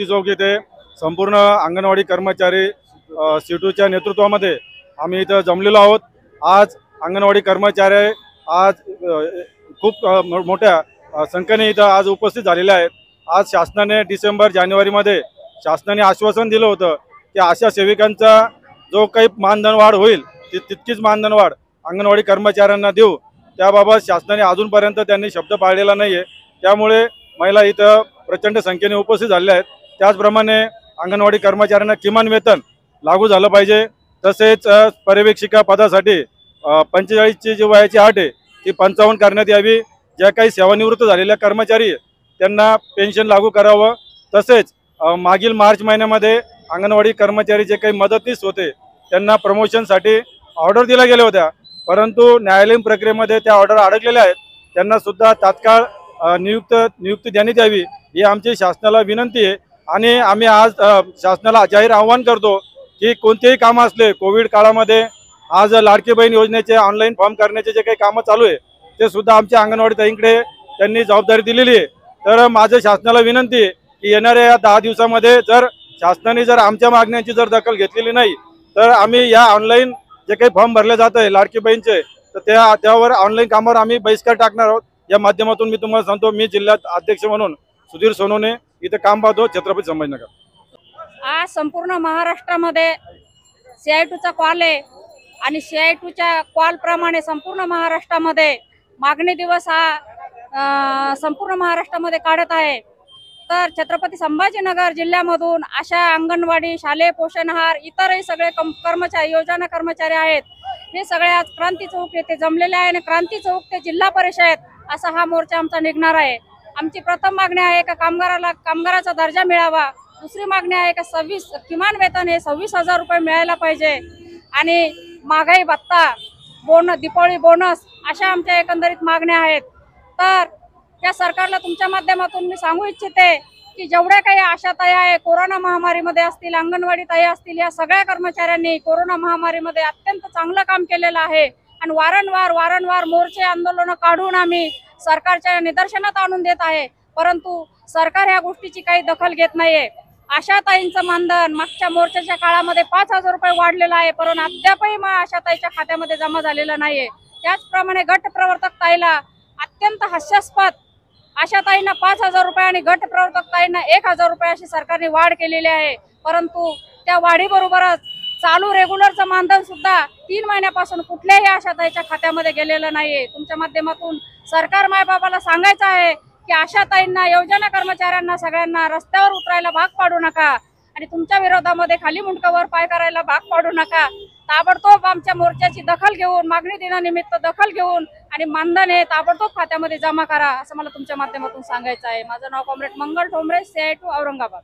क्रांती चौक येथे संपूर्ण अंगणवाडी कर्मचारी सीटूच्या नेतृत्वामध्ये आम्ही इथं जमलेलो आहोत। आज अंगणवाडी कर्मचारी आज खूप मोठ्या संख्येने इथं आज उपस्थित झालेले आहेत। आज शासनाने डिसेंबर जानेवारीमध्ये शासनाने आश्वासन दिलं होतं की आशा सेविकांचा जो काही मानधन वाढ होईल तितकीच मानधन वाढ अंगणवाडी कर्मचाऱ्यांना देऊ। त्याबाबत शासनाने अजूनपर्यंत त्यांनी शब्द पाळलेला नाही आहे। त्यामुळे महिला इथं प्रचंड संख्येने उपस्थित झालेल्या आहेत। त्याचप्रमाणे अंगणवाडी कर्मचाऱ्यांना किमान वेतन लागू झालं पाहिजे। तसेच पर्यवेक्षिका पदासाठी 45ची जी वयाची अट आहे ती 55 करण्यात यावी। ज्या काही सेवानिवृत्त झालेल्या कर्मचारी त्यांना पेन्शन लागू करावं। तसेच मागील मार्च महिन्यामध्ये अंगणवाडी कर्मचारी जे काही मदतनीस होते त्यांना प्रमोशनसाठी ऑर्डर दिल्या गेल्या होत्या, परंतु न्यायालयीन प्रक्रियेमध्ये त्या ऑर्डर अडकलेल्या आहेत। त्यांना सुद्धा तात्काळ नियुक्ती देण्यात यावी ही आमची शासनाला विनंती आहे। आणि आम्ही आज शासनाला जाहीर आवाहन करतो की कोणतेही काम असले कोविड काळामध्ये आज लाडकी बहीण योजनेचे ऑनलाईन फॉर्म करण्याचे जे काही कामं चालू आहे ते सुद्धा आमच्या अंगणवाडी ताईंकडे त्यांनी जबाबदारी दिलेली आहे। तर माझं शासनाला विनंती आहे की येणाऱ्या या 10 दिवसामध्ये जर शासनाने आमच्या मागण्यांची दखल घेतलेली नाही तर आम्ही या ऑनलाईन जे काही फॉर्म भरले जात आहे लाडकी बहीणचे तर त्यावर ऑनलाईन कामावर आम्ही बहिष्कार टाकणार आहोत। या माध्यमातून मी तुम्हाला सांगतो, मी जिल्ह्यात अध्यक्ष म्हणून सुधीर सोनवणे इथे काम पाहतो, छत्रपती संभाजीनगर। आज संपूर्ण महाराष्ट्रामध्ये CI2चा कॉल आहे आणि CI2च्या कॉल प्रमाणे संपूर्ण महाराष्ट्रामध्ये मागणी दिवस हा संपूर्ण महाराष्ट्रामध्ये काढत आहे। तर छत्रपती संभाजीनगर जिल्ह्यामधून अशा अंगणवाडी, शालेय पोषणहार, इतरही सगळे कर्मचारी, योजना कर्मचारी आहेत, हे सगळे आज क्रांती चौक येथे जमलेले आहे आणि क्रांती चौक ते जिल्हा परिषद असा हा मोर्चा आमचा निघणार आहे। आमची प्रथम मागणी आहे का कामगाराचा दर्जा मिळावा। दुसरी मागणी आहे का किमान वेतन हे 26,000 रुपये मिळायला पाहिजे आणि महागाई भत्ता, दीपावली बोनस अशा आमच्या एकंदरीत मागण्या आहेत। तर त्या सरकारला तुमच्या माध्यमातून मी सांगू इच्छिते की जेवढ्या काही आशाताई आहे कोरोना महामारीमध्ये असतील, अंगणवाडी ताई असतील, या सगळ्या कर्मचाऱ्यांनी कोरोना महामारीमध्ये अत्यंत चांगलं काम केलेलं आहे आणि वारंवार मोर्चे आंदोलन काढून आम्ही सरकारच्या निदर्शनात आणून देत आहे, परंतु सरकार ह्या गोष्टीची काही दखल घेत नाहीये। आशाताईंचं मानधन मागच्या मोर्चाच्या काळामध्ये 5,000 रुपये वाढलेलं आहे, परंतु अद्यापही आशाताईच्या खात्यामध्ये जमा झालेला नाहीये। त्याचप्रमाणे गट प्रवर्तक ताईला अत्यंत हास्यास्पद आशाताईंना 5,000 रुपये आणि गट प्रवर्तक ताईंना 1,000 रुपये अशी सरकारने वाढ केलेली आहे, परंतु त्या वाढीबरोबरच चालू रेग्युलरचं मानधन सुद्धा 3 महिन्यापासून कुठल्याही आशाताईच्या खात्यामध्ये गेलेलं नाहीये। तुमच्या माध्यमातून सरकार मायबापाला सांगायचं आहे की आशाताईंना, योजना कर्मचाऱ्यांना सगळ्यांना रस्त्यावर उतरायला भाग पाडू नका आणि तुमच्या विरोधामध्ये खाली मुंडकावर पाय करायला भाग पाडू नका। ताबडतोब आमच्या मोर्चाची दखल घेऊन, मागणी दिनानिमित्त दखल घेऊन आणि मानधन हे ताबडतोब खात्यामध्ये जमा करा असं मला तुमच्या माध्यमातून सांगायचं आहे। माझं नाव कॉम्रेड मंगल ठोंबरे, CI2 औरंगाबाद।